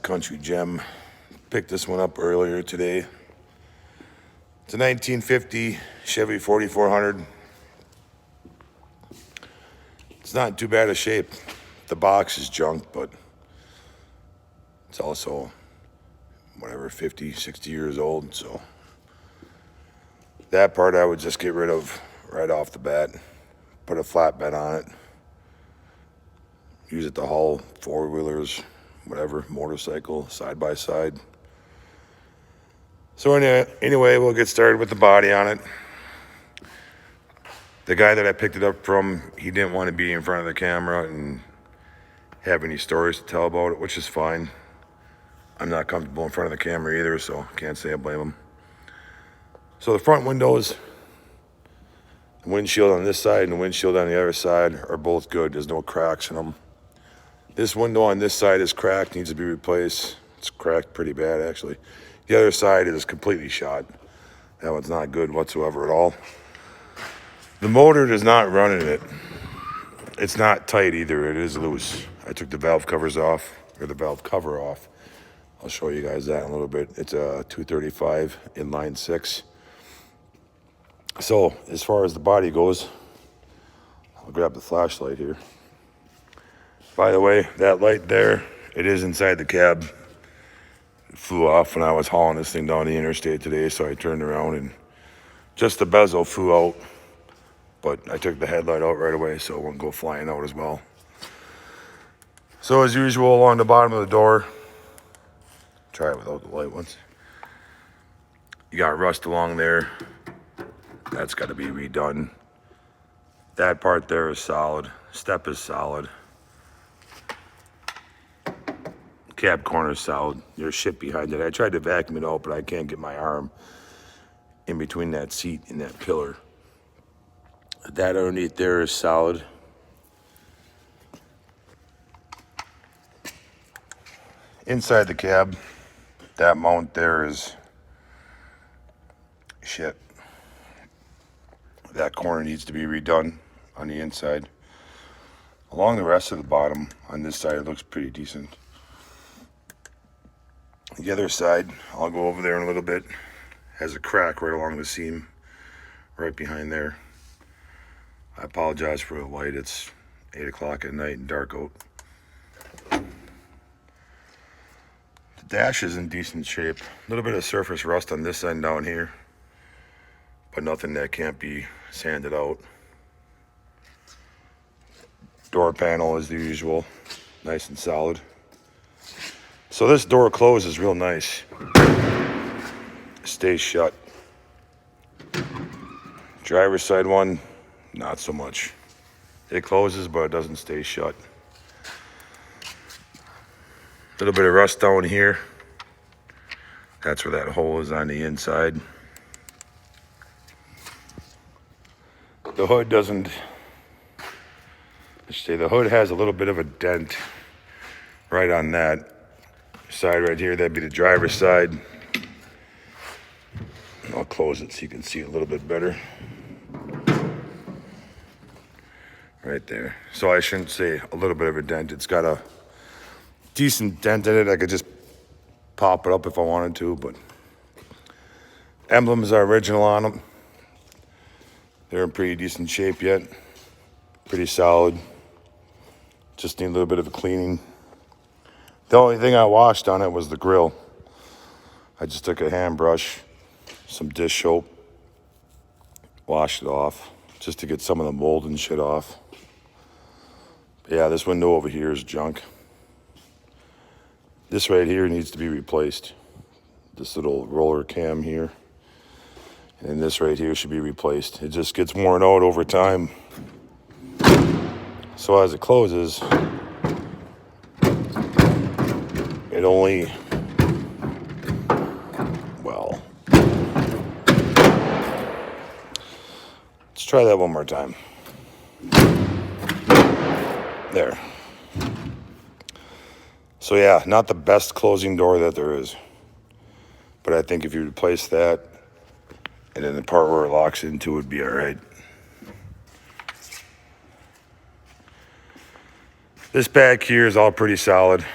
country gem. Picked this one up earlier today. It's a 1950 Chevy 4400. It's not in too bad a shape. The box is junk, but it's also, whatever, 50, 60 years old. So that part I would just get rid of right off the bat. Put a flatbed on it. Use it to haul four-wheelers, whatever, motorcycle, side-by-side. So anyway, we'll get started with the body on it. The guy that I picked it up from, he didn't want to be in front of the camera and have any stories to tell about it, which is fine. I'm not comfortable in front of the camera either, so can't say I blame him. So the front windows, the windshield on this side and the windshield on the other side are both good. There's no cracks in them. This window on this side is cracked, needs to be replaced. It's cracked pretty bad, actually. The other side is completely shot. That one's not good whatsoever at all. The motor does not run in it. It's not tight either, it is loose. I took the valve covers off, or the valve cover off. I'll show you guys that in a little bit. It's a 235 inline 6. So, as far as the body goes, I'll grab the flashlight here. By the way, that light there, it is inside the cab. It flew off when I was hauling this thing down the interstate today, so I turned around and just the bezel flew out. But I took the headlight out right away so it wouldn't go flying out as well. So as usual, along the bottom of the door, try it without the light once. You got rust along there. That's got to be redone. That part there is solid. Step is solid. Cab corner is solid. There's shit behind it. I tried to vacuum it out, but I can't get my arm in between that seat and that pillar. That underneath there is solid. Inside the cab, that mount there is shit. That corner needs to be redone on the inside. Along the rest of the bottom on this side, it looks pretty decent. The other side, I'll go over there in a little bit, has a crack right along the seam, right behind there. I apologize for the light. It's 8 o'clock at night and dark out. The dash is in decent shape. A little bit of surface rust on this end down here, but nothing that can't be sanded out. Door panel is the usual, nice and solid. So this door closes real nice. Stays shut. Driver's side one, not so much. It closes, but it doesn't stay shut. A little bit of rust down here. That's where that hole is on the inside. The hood doesn't, let's say the hood has a little bit of a dent right on that side right here. That'd be the driver's side. I'll close it so you can see it a little bit better. Right there. So I shouldn't say a little bit of a dent. It's got a decent dent in it. I could just pop it up if I wanted to, but emblems are original on them. They're in pretty decent shape yet. Pretty solid. Just need a little bit of a cleaning. The only thing I washed on it was the grill. I just took a hand brush, some dish soap, washed it off just to get some of the mold and shit off. But yeah, this window over here is junk. This right here needs to be replaced. This little roller cam here. And this right here should be replaced. It just gets worn out over time. So as it closes, it only, well, let's try that one more time. There. So yeah, not the best closing door that there is. But I think if you replace that, and then the part where it locks into would be all right. This back here is all pretty solid.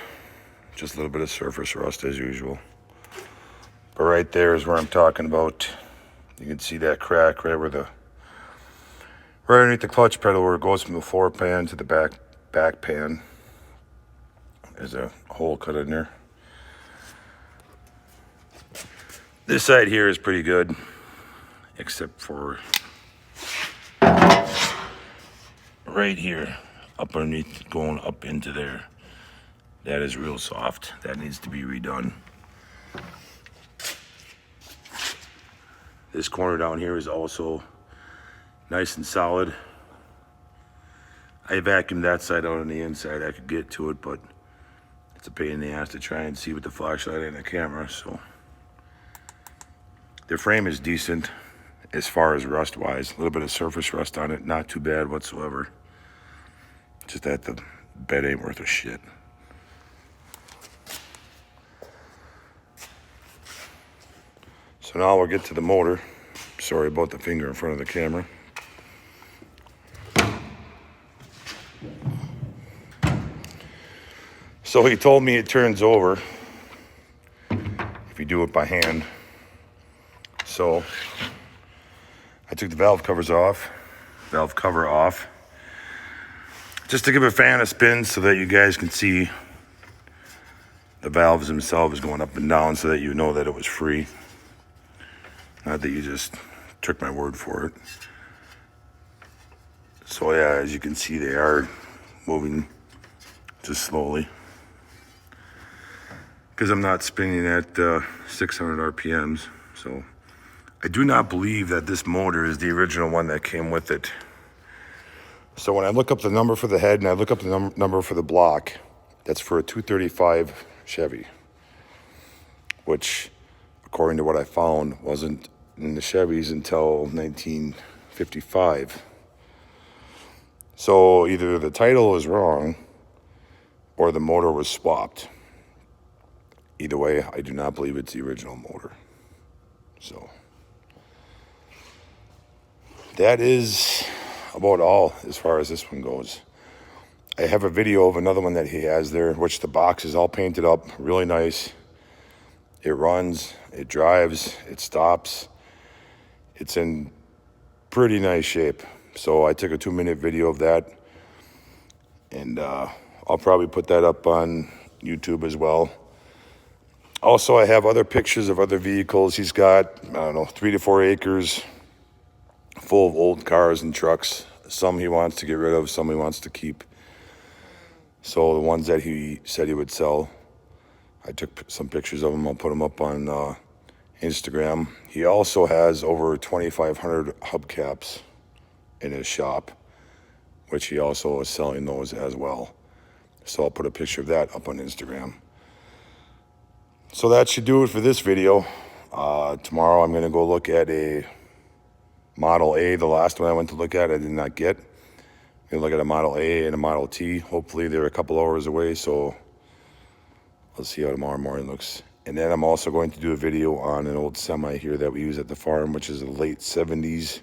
just a little bit of surface rust as usual. But right there is where I'm talking about. You can see that crack right underneath the clutch pedal where it goes from the floor pan to the back pan. There's a hole cut in there. This side here is pretty good, except for right here, up underneath, going up into there. That is real soft. That needs to be redone. This corner down here is also nice and solid. I vacuumed that side out on the inside. I could get to it, but it's a pain in the ass to try and see with the flashlight and the camera. So the frame is decent as far as rust wise. A little bit of surface rust on it, not too bad whatsoever. Just that the bed ain't worth a shit. So now we'll get to the motor. Sorry about the finger in front of the camera. So he told me it turns over if you do it by hand. So I took the valve cover off, just to give a fan a spin so that you guys can see the valves themselves going up and down so that you know that it was free. Not that you just took my word for it. So yeah, as you can see, they are moving just slowly. Because I'm not spinning at 600 RPMs. So I do not believe that this motor is the original one that came with it. So when I look up the number for the head and I look up the number for the block, that's for a 235 Chevy, which, according to what I found, wasn't in the Chevys until 1955. So either the title is wrong or the motor was swapped. Either way, I do not believe it's the original motor. So that is about all as far as this one goes. I have a video of another one that he has there, which the box is all painted up, really nice. It runs, it drives, it stops. It's in pretty nice shape. So I took a 2-minute video of that, and I'll probably put that up on YouTube as well. Also, I have other pictures of other vehicles. He's got, I don't know, 3 to 4 acres full of old cars and trucks. Some he wants to get rid of, some he wants to keep. So the ones that he said he would sell, I took some pictures of them. I'll put them up on Instagram. He also has over 2,500 hubcaps in his shop, which he also is selling those as well. So I'll put a picture of that up on Instagram. So that should do it for this video. Tomorrow I'm going to go look at a Model A. The last one I went to look at I did not get. I'm going to look at a Model A and a Model T. Hopefully they're a couple hours away, so let's see how tomorrow morning looks. And then I'm also going to do a video on an old semi here that we use at the farm, which is a late 70s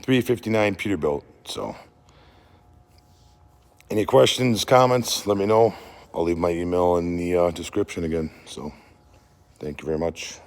359 Peterbilt. So any questions, comments, let me know. I'll leave my email in the description again. So thank you very much.